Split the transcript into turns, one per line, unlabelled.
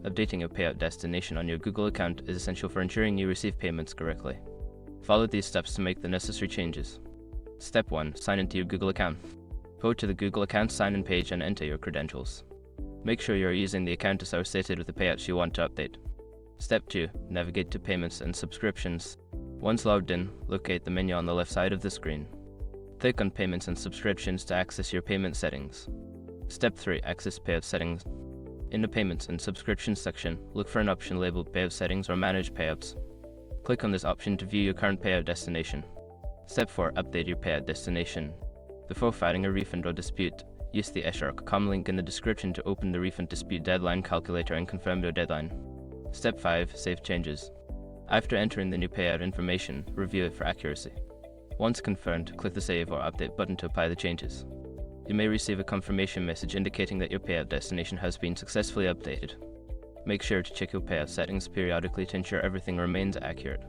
Updating your payout destination on your Google account is essential for ensuring you receive payments correctly. Follow these steps to make the necessary changes. Step 1. Sign into your Google account. Go to the Google account sign-in page and enter your credentials. Make sure you are using the account associated with the payouts you want to update. Step 2. Navigate to Payments and Subscriptions. Once logged in, locate the menu on the left side of the screen. Click on Payments and Subscriptions to access your payment settings. Step 3. Access Payout Settings. In the Payments and Subscriptions section, look for an option labeled Payout Settings or Manage Payouts. Click on this option to view your current payout destination. Step 4. Update your payout destination. Before filing a refund or dispute, use the shrc.com link in the description to open the refund dispute deadline calculator and confirm your deadline. Step 5. Save changes. After entering the new payout information, review it for accuracy. Once confirmed, click the Save or Update button to apply the changes. You may receive a confirmation message indicating that your payout destination has been successfully updated. Make sure to check your payout settings periodically to ensure everything remains accurate.